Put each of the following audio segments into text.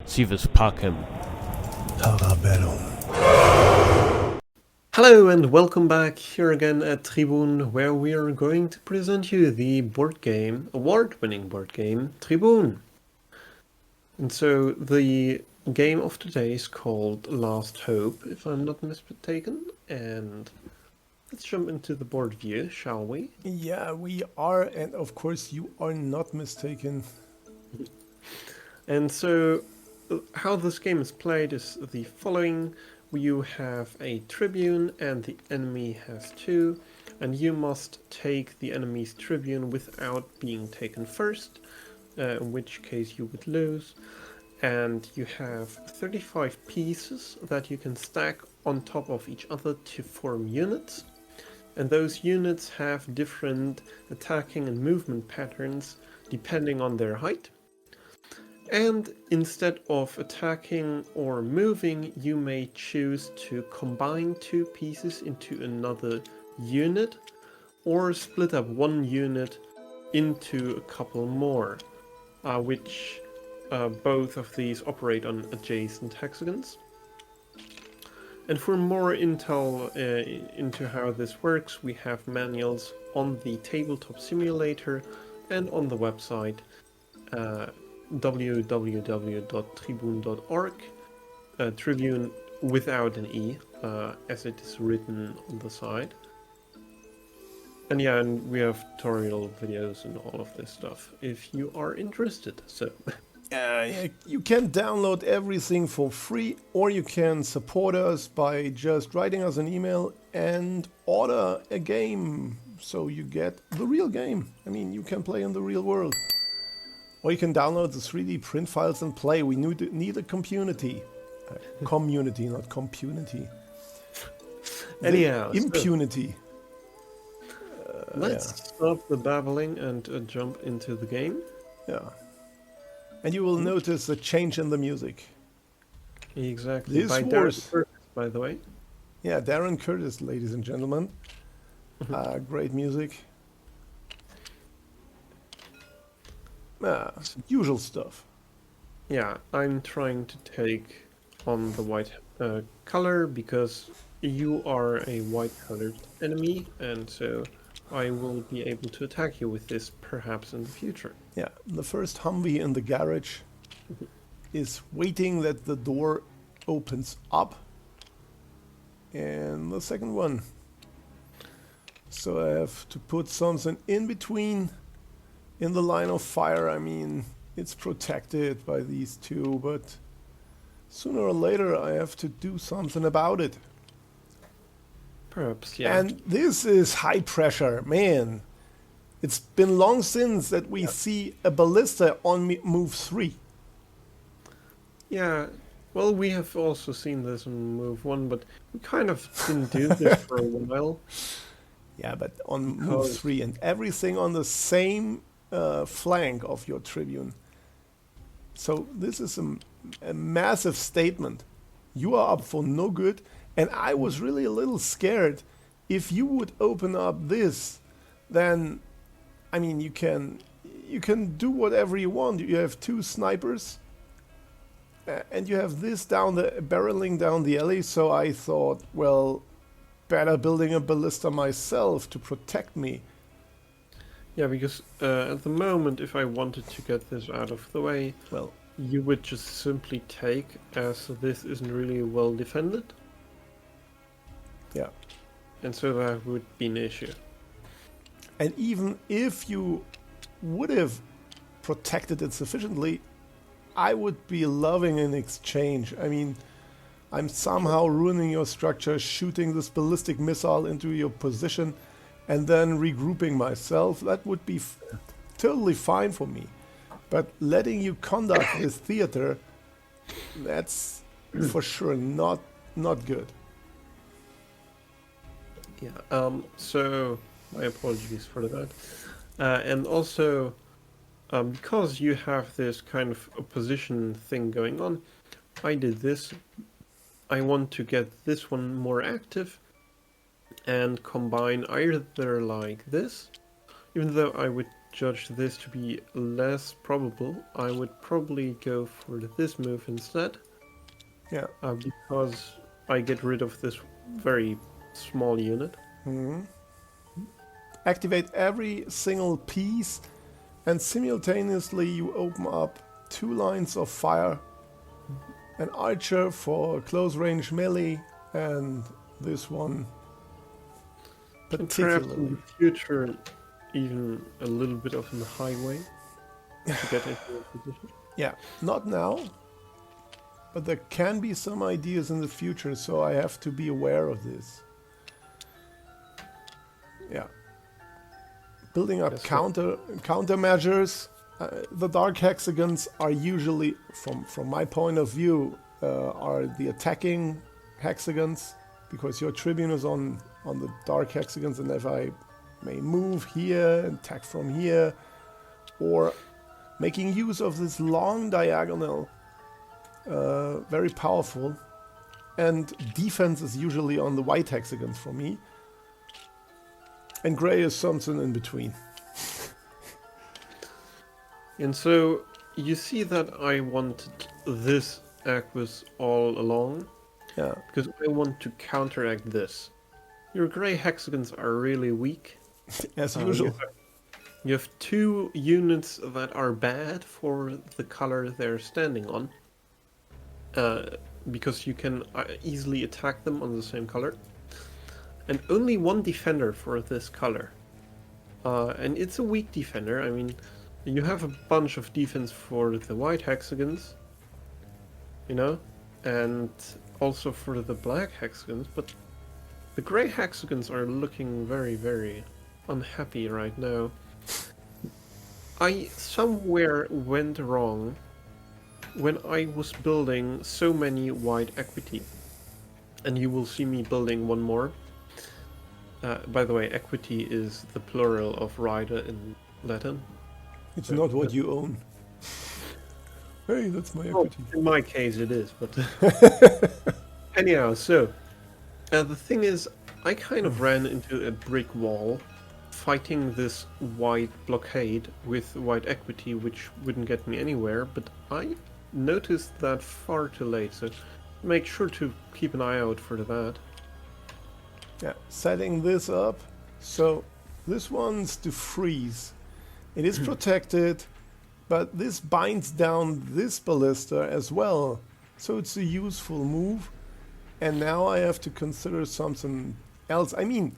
Sie was pacem. Hello and welcome back here again at Tribun, where we are going to present you the award-winning board game, Tribun. And so the game of today is called Last Hope, if I'm not mistaken, and let's jump into the board view, shall we? Yeah, we are, and of course you are not mistaken. And so how this game is played is the following. You have a tribune and the enemy has two, and you must take the enemy's tribune without being taken first, in which case you would lose. And you have 35 pieces that you can stack on top of each other to form units. And those units have different attacking and movement patterns depending on their height. And instead of attacking or moving, you may choose to combine two pieces into another unit, or split up one unit into a couple more, which both of these operate on adjacent hexagons. And for more intel into how this works, we have manuals on the Tabletop simulator and on the website www.tribun.org, Tribune without an E, as it is written on the side. And yeah, and we have tutorial videos and all of this stuff if you are interested. So You can download everything for free, or you can support us by just writing us an email and order a game, so you get the real game. I mean, you can play in the real world. Or you can download the 3D print files and play. We need a community. Community, not compunity. anyhow, Impunity. let's stop the babbling and jump into the game. Yeah. And you will notice a change in the music. Exactly. This By was- Darren Curtis, by the way. Yeah, Darren Curtis, ladies and gentlemen. Great music. Usual stuff. Yeah, I'm trying to take on the white color because you are a white-colored enemy, and so I will be able to attack you with this perhaps in the future. Yeah, the first Humvee in the garage is waiting that the door opens up. And the second one. So I have to put something in between in the line of fire. I mean, it's protected by these two, but sooner or later I have to do something about it. Perhaps, yeah. And this is high pressure, man. It's been long since that we see a ballista on move 3. Yeah, well, we have also seen this in move 1, but we kind of didn't do this for a while. Yeah, but on move Because- 3 and everything on the same flank of your tribune. So this is a massive statement. You are up for no good, and I was really a little scared. If you would open up this, then I mean you can do whatever you want. You have two snipers, and you have this barreling down the alley. So I thought, well, better building a ballista myself to protect me. Yeah, because at the moment, if I wanted to get this out of the way, Well, you would just simply take, as this isn't really well defended. yeah. And so that would be an issue. And even if you would have protected it sufficiently, I would be loving an exchange. I mean, I'm somehow ruining your structure, shooting this ballistic missile into your position, and then regrouping myself. That would be totally fine for me. But letting you conduct this theater, that's for sure not good. Yeah, so my apologies for that. And also, because you have this kind of opposition thing going on, I did this. I want to get this one more active and combine either like this, even though I would judge this to be less probable, I would probably go for this move instead. Yeah. Because I get rid of this very small unit. Mhm. Activate every single piece, and simultaneously you open up 2 lines of fire. An archer for close range melee, and this one And perhaps in particularly. the future, even a little bit of a highway to get into a position. Yeah, not now, but there can be some ideas in the future, so I have to be aware of this. Yeah. Building up Yes, sir. countermeasures. The dark hexagons are usually, from my point of view, are the attacking hexagons, because your tribune is on the dark hexagons, and if I may move here and attack from here, or making use of this long diagonal, very powerful. And defense is usually on the white hexagons for me, and gray is something in between. And so you see that I wanted this Aquis all along, Yeah. because I want to counteract this. Your gray hexagons are really weak. As You usual. have 2 units that are bad for the color they're standing on, because you can easily attack them on the same color, and only 1 defender for this color. And it's a weak defender. I mean, you have a bunch of defense for the white hexagons, you know, and also for the black hexagons, but the gray hexagons are looking very, very unhappy right now. I somewhere went wrong when I was building so many white equity, and you will see me building one more. By the way, equity is the plural of rider in Latin. It's not what you own. Hey, that's my Well, equity. in my case it is, but anyhow, so the thing is, I kind of ran into a brick wall fighting this white blockade with white equity, which wouldn't get me anywhere, but I noticed that far too late, so make sure to keep an eye out for that. Yeah, setting this up. So this one's to freeze. It is protected, but this binds down this ballista as well. So it's a useful move. And now I have to consider something else. I mean,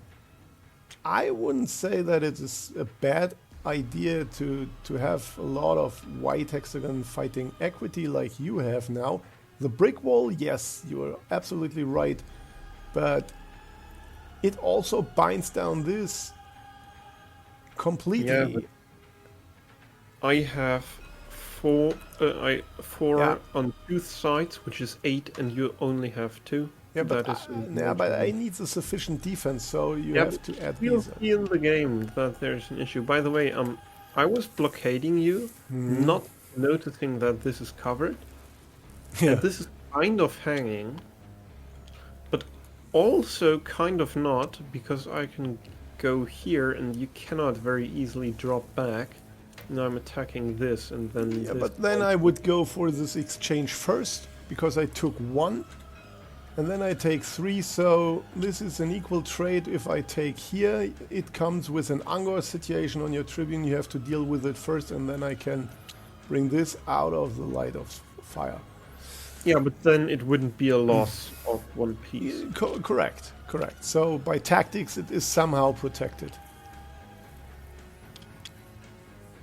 I wouldn't say that it is a bad idea to have a lot of white hexagon fighting equity like you have now. The brick wall, yes, you are absolutely right. But it also binds down this completely. Yeah, but I have four Yeah. on 2 sides, which is 8, and you only have 2. Yeah, but, That is but I need a sufficient defense, so you Yeah, have to add you'll these up. see in the game that there's an issue. By the way, I was blockading you, not noticing that this is covered. Yeah. And this is kind of hanging, but also kind of not, because I can go here and you cannot very easily drop back. Now I'm attacking this and then Yeah, this. but then I would go for this exchange first, because I took 1, and then I take 3, so this is an equal trade. If I take here, it comes with an Angor situation on your Tribune, you have to deal with it first, and then I can bring this out of the light of fire. Yeah, but then it wouldn't be a loss of 1 piece. Correct. So by tactics, it is somehow protected.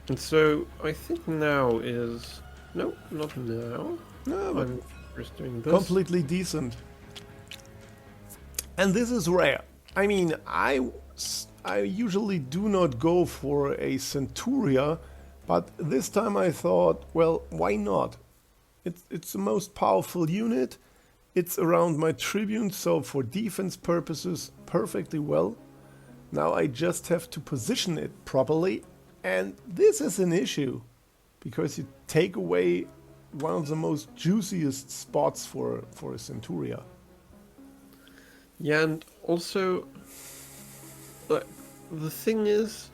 And so I think now is... No, not now. No, but I'm just doing this. completely decent. And this is rare. I mean, I usually do not go for a Centuria, but this time I thought, well, why not? It's the most powerful unit. It's around my Tribune, so for defense purposes, perfectly well. Now I just have to position it properly, and this is an issue, because you take away one of the most juiciest spots for a Centuria. Yeah, and also, the thing is,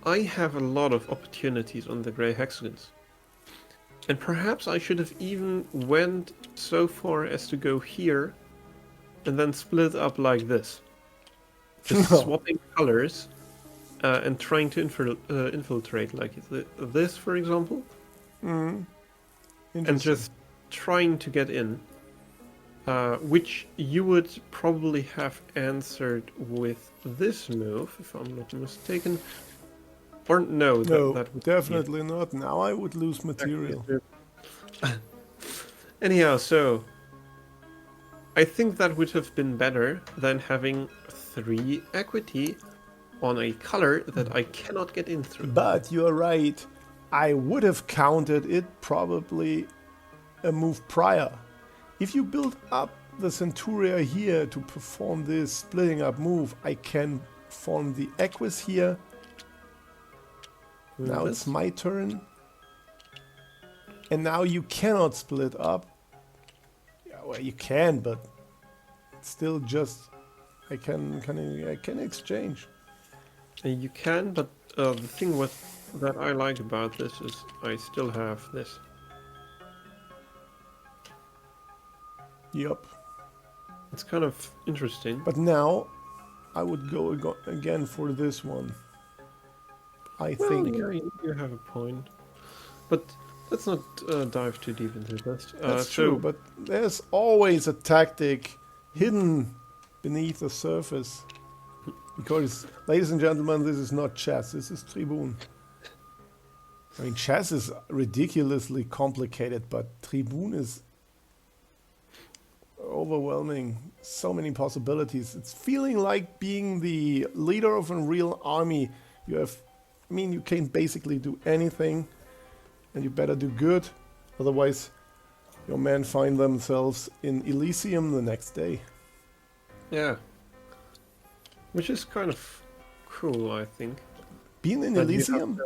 I have a lot of opportunities on the grey hexagons. And perhaps I should have even went so far as to go here and then split up like this. Just swapping colors and trying to infiltrate like this, for example. Mm. And just trying to get in. Which you would probably have answered with this move, if I'm not mistaken. Or no, No, that would definitely not. Now I would lose material. Anyhow, so I think that would have been better than having 3 equity on a color that I cannot get in through. But you're right. I would have counted it probably a move prior. If you build up the Centuria here to perform this splitting up move, I can form the Equus here. Now it's my turn. And now you cannot split up. Yeah, well, you can, but it's still just I can exchange. You can, but the thing that I like about this is I still have this. Yep. It's kind of interesting. But now I would go again for this one. I think. Yeah, you have a point. But let's not dive too deep into this. That's true, but there's always a tactic hidden beneath the surface. Because, ladies and gentlemen, this is not chess, this is Tribun. I mean, chess is ridiculously complicated, but Tribun is overwhelming. So many possibilities. It's feeling like being the leader of a real army. You can basically do anything, and you better do good, otherwise your men find themselves in Elysium the next day. Yeah. Which is kind of cool, I think. Being in Elysium?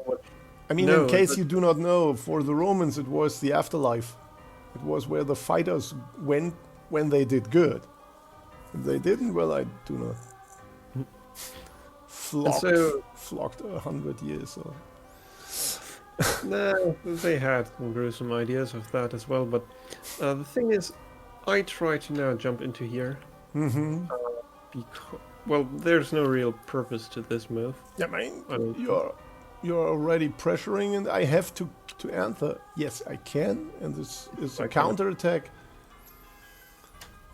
I mean, No, in case you do not know, for the Romans it was the afterlife. It was where the fighters went when they did good. If they didn't, well, I do not. Flocked 100 years. Or... No, they had some gruesome ideas of that as well, but the thing is, I try to now jump into here. Mm-hmm. Because, well, there's no real purpose to this move. Yeah, man, you're already pressuring, and I have to answer. Yes, I can, and this is a counterattack.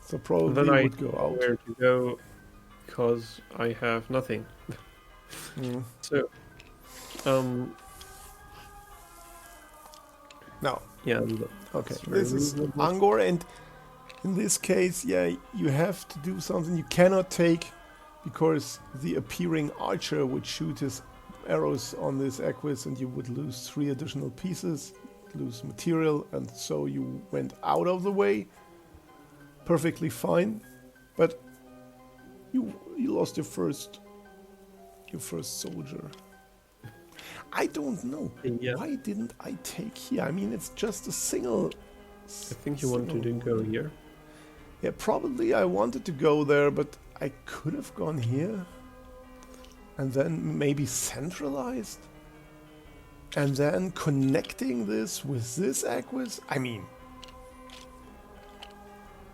So probably then I would go out. Where to go, because I have nothing. So, now, yeah. Okay, this is Angor, and in this case, yeah, you have to do something you cannot take, because the appearing archer would shoot his arrows on this Equus, and you would lose 3 additional pieces, lose material, and so you went out of the way. Perfectly fine, but you lost your first soldier. I don't know. Yeah. Why didn't I take here? I mean, it's just a single. I think you wanted to go here. Yeah, probably I wanted to go there, but I could have gone here. And then maybe centralized. And then connecting this with this Equus. I mean,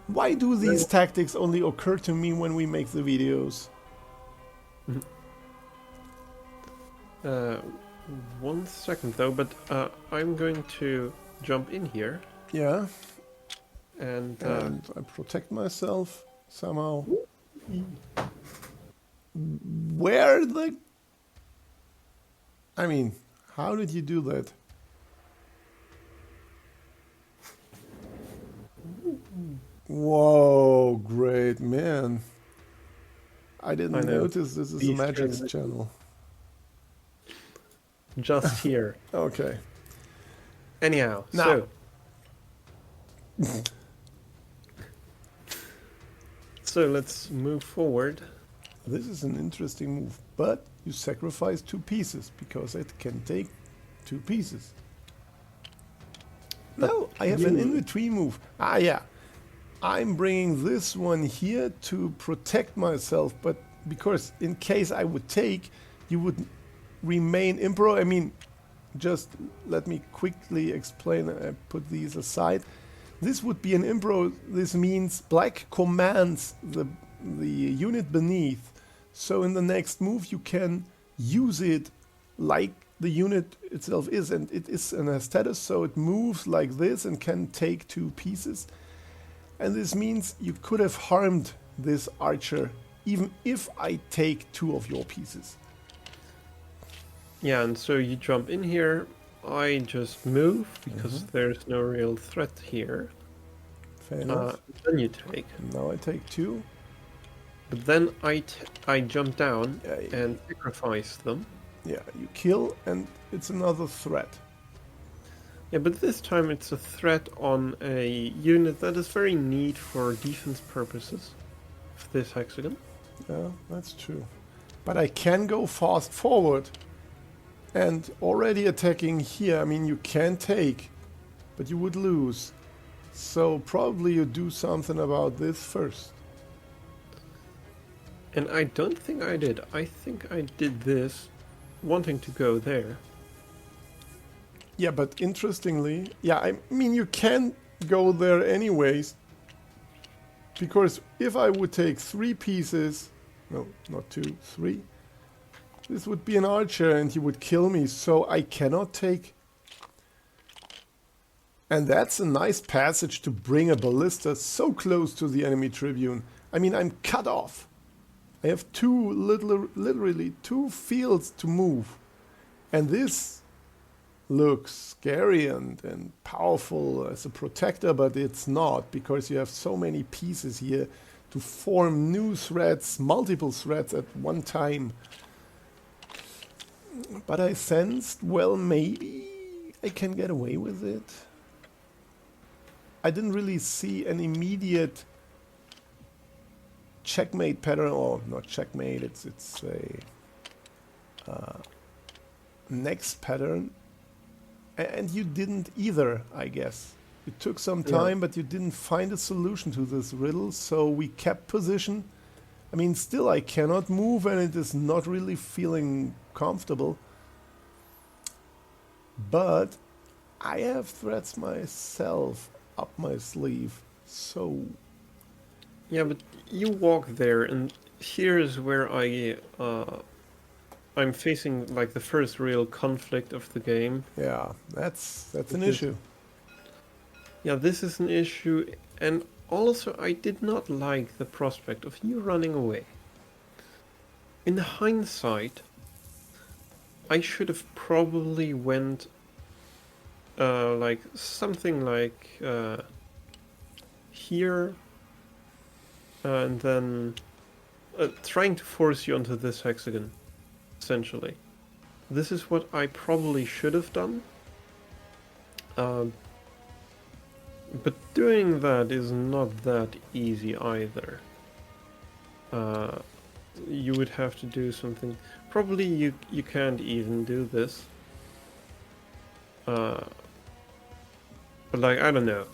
why do these tactics only occur to me when we make the videos? 1 second though, but I'm going to jump in here. Yeah. And I protect myself somehow. Where the... I mean, how did you do that? Whoa, great, man. I didn't notice this is a Magic's channel. Just here. Okay. Anyhow, now. So let's move forward. This is an interesting move, but you sacrifice 2 pieces because it can take 2 pieces. No, I have an in-between move. Ah, yeah. I'm bringing this one here to protect myself, but because in case I would take, you would remain emperor. I mean, just let me quickly explain. I put these aside. This would be an emperor. This means black commands the unit beneath. So in the next move you can use it like the unit itself is, and it is in a status, so it moves like this and can take 2 pieces. And this means you could have harmed this archer even if I take 2 of your pieces. Yeah, and so you jump in here. I just move because there's no real threat here. Fair enough. Then you take. Now I take 2. But then I jump down Yeah, and sacrifice them. yeah, you kill and it's another threat. Yeah, but this time it's a threat on a unit that is very neat for defense purposes of this hexagon. Yeah, that's true. But I can go fast forward and already attacking here. I mean, you can take, but you would lose. So probably you do something about this first. And I don't think I did. I think I did this wanting to go there. Yeah, but interestingly, yeah, I mean, you can go there anyways. Because if I would take 3 pieces, no, not 2, 3, this would be an archer and he would kill me, so I cannot take. And that's a nice passage to bring a ballista so close to the enemy tribune. I mean, I'm cut off. I have literally 2 fields to move. And this looks scary and powerful as a protector, but it's not, because you have so many pieces here to form new threats, multiple threats at one time. But I sensed, well, maybe I can get away with it. I didn't really see an immediate checkmate pattern, or not checkmate, it's a next pattern. And you didn't either, I guess. It took some time, but you didn't find a solution to this riddle, so we kept position. I mean, still I cannot move and it is not really feeling comfortable. But I have threats myself up my sleeve, so... Yeah, but you walk there, and here is where I'm facing like the first real conflict of the game. Yeah, that's an issue. Yeah, this is an issue, and also I did not like the prospect of you running away. In hindsight, I should have probably went like something like here, and then trying to force you onto this hexagon, essentially. This is what I probably should have done. But doing that is not that easy either. You would have to do something. Probably you can't even do this. But like, I don't know.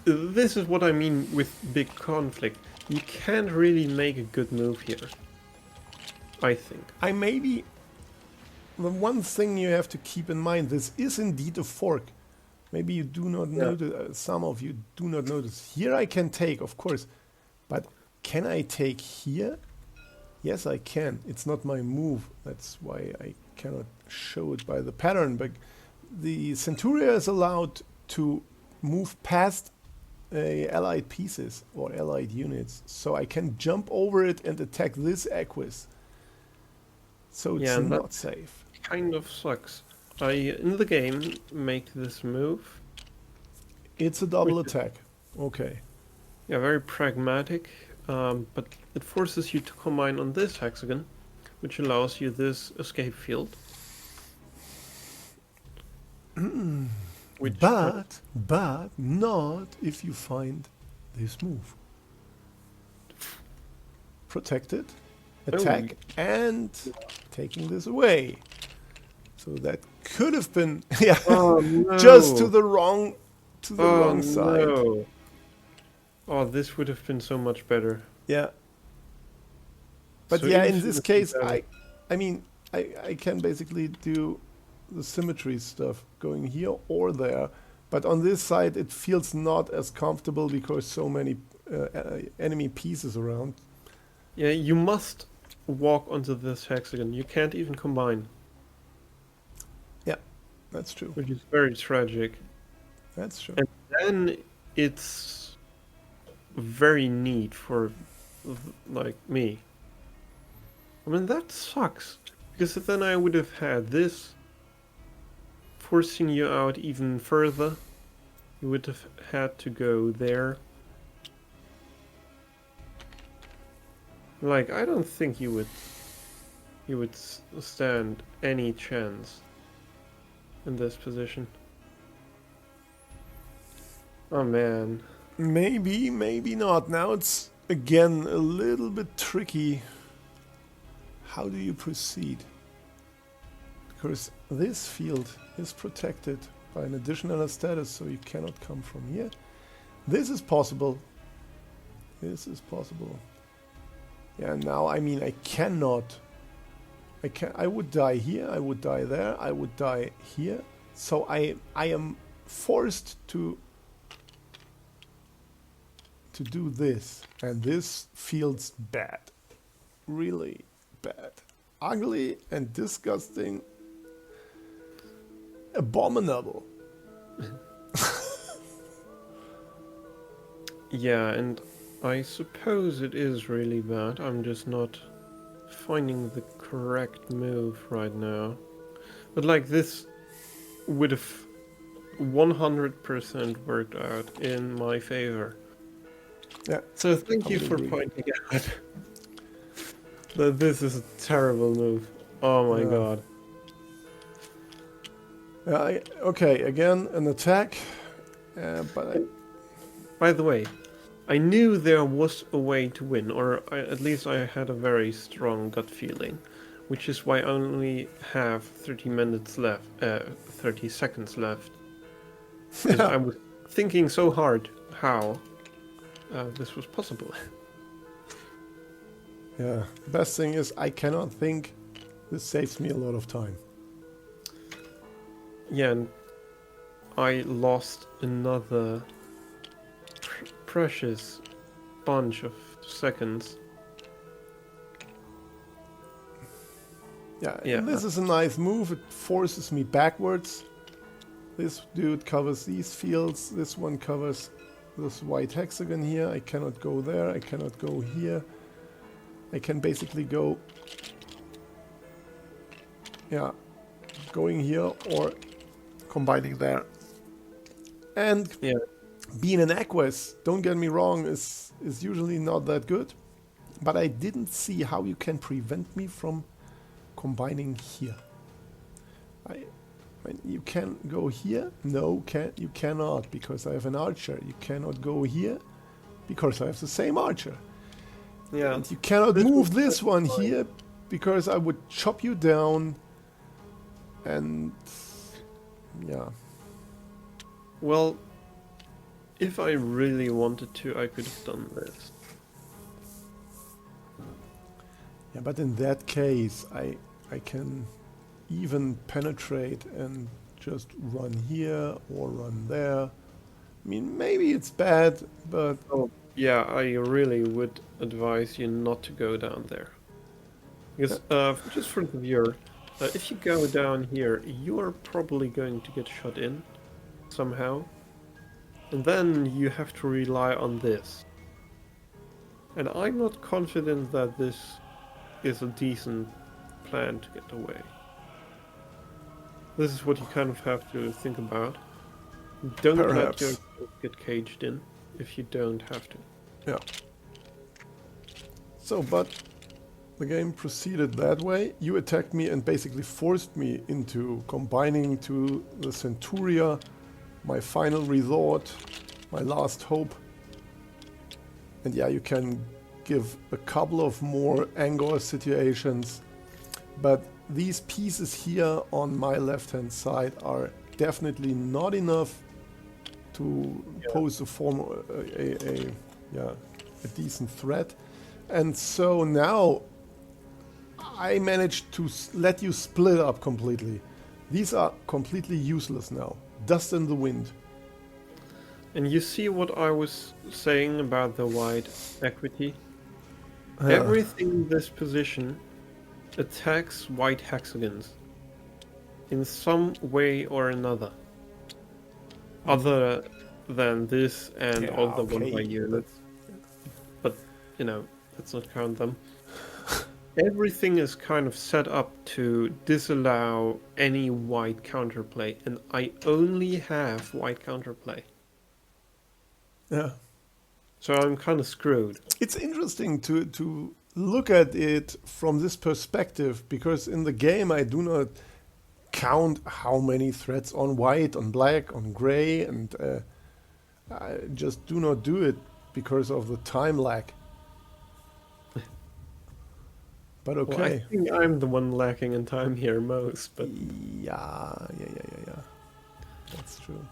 This is what I mean with big conflict. You can't really make a good move here, I think. The one thing you have to keep in mind, this is indeed a fork. Maybe you do not notice, some of you do not notice. Here I can take, of course, but can I take here? Yes, I can. It's not my move. That's why I cannot show it by the pattern. But the Centuria is allowed to move past allied pieces or allied units. So I can jump over it and attack this Equus. So it's not safe. Kind of sucks. I, in the game, make this move. It's a double attack. Okay. Yeah, very pragmatic, but it forces you to combine on this hexagon, which allows you this escape field. But not if you find this move. Protected, attack, and taking this away. So that could have been just to the wrong side. No. Oh, this would have been so much better. Yeah. But So yeah, in this case, I mean, I can basically do the symmetry stuff going here or there. But on this side, it feels not as comfortable because so many enemy pieces around. Yeah, you must walk onto this hexagon. You can't even combine, Yeah, that's true. which is very tragic. That's true. And then it's very neat for like me. I mean, that sucks because then I would have had this forcing you out even further. You would have had to go there. Like, I don't think you would stand any chance in this position. Oh man. Maybe, maybe not. Now it's again a little bit tricky. How do you proceed? Because this field is protected by an additional status, so you cannot come from here. This is possible. This is possible. Yeah, now I mean I cannot. I would die here, I would die there, I would die here. So I am forced to do this, and this feels bad. Really bad. Ugly and disgusting. Abominable. Yeah, and I suppose it is really bad. I'm just not finding the correct move right now. But like this would have 100% worked out in my favor. Yeah. So thank you I would for agree. pointing out that this is a terrible move. Oh my Yeah. god. Okay, again an attack, but By the way, I knew there was a way to win, or at least I had a very strong gut feeling, which is why I only have 30 minutes left, 30 seconds left. 'Cause I was thinking so hard how this was possible. yeah. The best thing is I cannot think. This saves me a lot of time. Yeah, and I lost another precious bunch of seconds. Yeah, Yeah. and this is a nice move. It forces me backwards. This dude covers these fields. This one covers this white hexagon here. I cannot go there. I cannot go here. I can basically go, yeah, going here or combining there. And Yeah. being an Aquas, don't get me wrong, is usually not that good. But I didn't see how you can prevent me from combining here. You can go here. No, you cannot, because I have an archer. You cannot go here because I have the same archer. Yeah. And you cannot This move was this quite one fine. here because I would chop you down. And yeah, Well, if I really wanted to, I could have done this. yeah. But in that case, I can even penetrate and just run here or run there. I mean, maybe it's bad, but Oh, yeah, I really would advise you not to go down there. Because, just for the viewer, if you go down here, you're probably going to get shot in somehow. And then you have to rely on this. And I'm not confident that this is a decent plan to get away. This is what you kind of have to think about. Don't Perhaps. let yourself get caged in if you don't have to. yeah. So, but the game proceeded that way. You attacked me and basically forced me into combining to the Centuria, my final resort, my last hope. And yeah, you can give a couple of more Angor situations, but these pieces here on my left-hand side are definitely not enough to pose a decent threat. And so now I managed to let you split up completely. These are completely useless now. Dust in the wind. And you see what I was saying about the white equity? Everything in this position attacks white hexagons in some way or another. Other than this and all the one by units. But, you know, let's not count them. Everything is kind of set up to disallow any white counterplay, and I only have white counterplay. Yeah. So I'm kind of screwed. It's interesting to look at it from this perspective, because in the game I do not count how many threads on white, on black, on gray, and I just do not do it because of the time lag. But okay. Well, I think I'm the one lacking in time here most, but Yeah. That's true.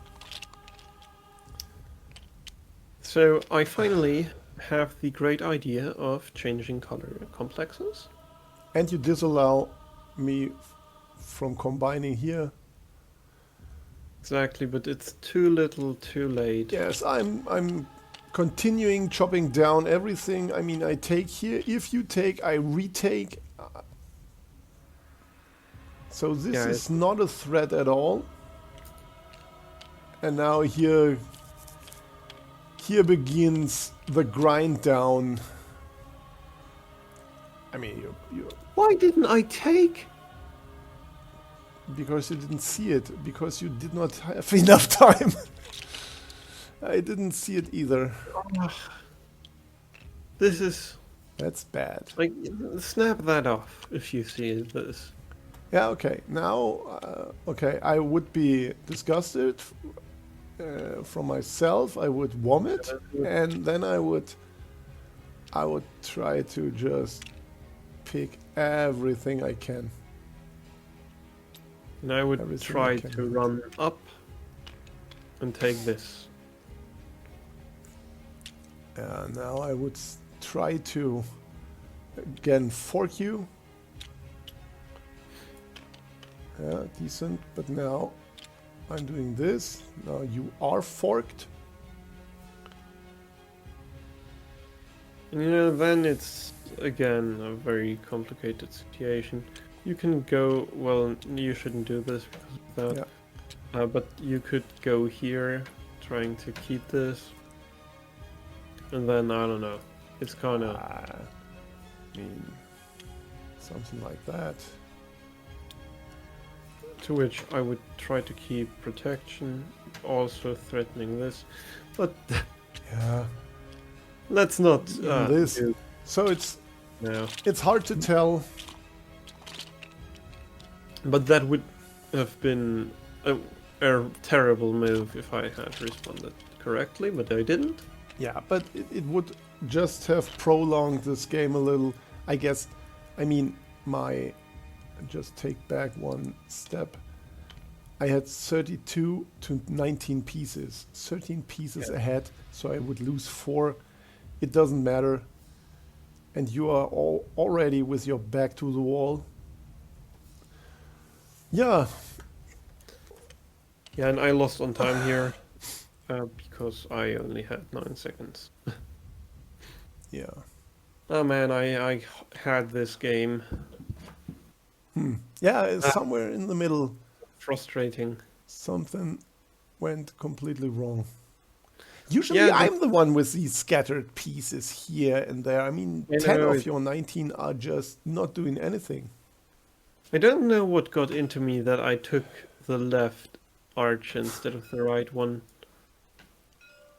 so I finally have the great idea of changing color complexes. And you disallow me from combining here. Exactly, but it's too little, too late. Yes, I'm continuing chopping down everything. I mean, I take here. If you take, I retake. So this is not a threat at all. And now here begins the grind down. I mean, you. Why didn't I take? Because you didn't see it. Because you did not have enough time. I didn't see it either. This is... That's bad. Like, snap that off if you see this. Yeah, okay. Now, okay, I would be disgusted from myself. I would vomit, and then I would try to just pick everything I can. And I would try to run up and take this. Now I would try to again fork you. Yeah, decent, but now I'm doing this. Now you are forked. And you know, then it's again a very complicated situation. You can go, well, you shouldn't do this because of that. Yeah. But you could go here, trying to keep this. And then, I don't know, it's kind of... I mean, something like that. To which I would try to keep protection, also threatening this. But... yeah. Let's not... this. So it's... No. It's hard to tell. But that would have been a terrible move if I had responded correctly, but I didn't. Yeah, but it would just have prolonged this game a little, I guess. I mean, just take back one step. I had 32 to 19 pieces, 13 pieces ahead, so I would lose 4. It doesn't matter. And you are already with your back to the wall. Yeah. Yeah, and I lost on time here. Because I only had 9 seconds. Yeah. Oh man, I had this game. Yeah, it's somewhere in the middle. Frustrating. Something went completely wrong. Usually I'm the one with these scattered pieces here and there. I mean, 10 of your 19 are just not doing anything. I don't know what got into me that I took the left arch instead of the right one.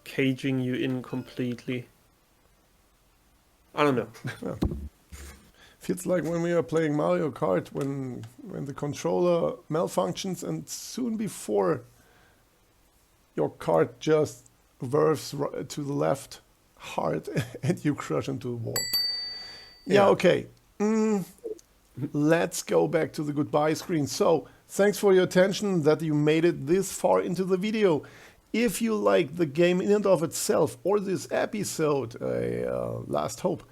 Caging you in completely. I don't know. Yeah. Feels like when we are playing Mario Kart, when the controller malfunctions and soon before your kart just verves to the left hard and you crash into the wall. Yeah, okay. Let's go back to the goodbye screen. So, thanks for your attention that you made it this far into the video. If you like the game in and of itself or this episode, Last Hope,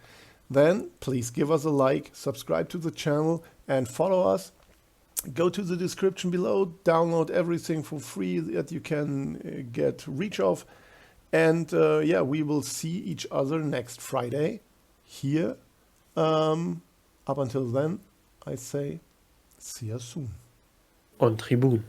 then please give us a like, subscribe to the channel, and follow us. Go to the description below, download everything for free that you can get reach of. And yeah, we will see each other next Friday here. Up until then, I say, see you soon. On Tribun.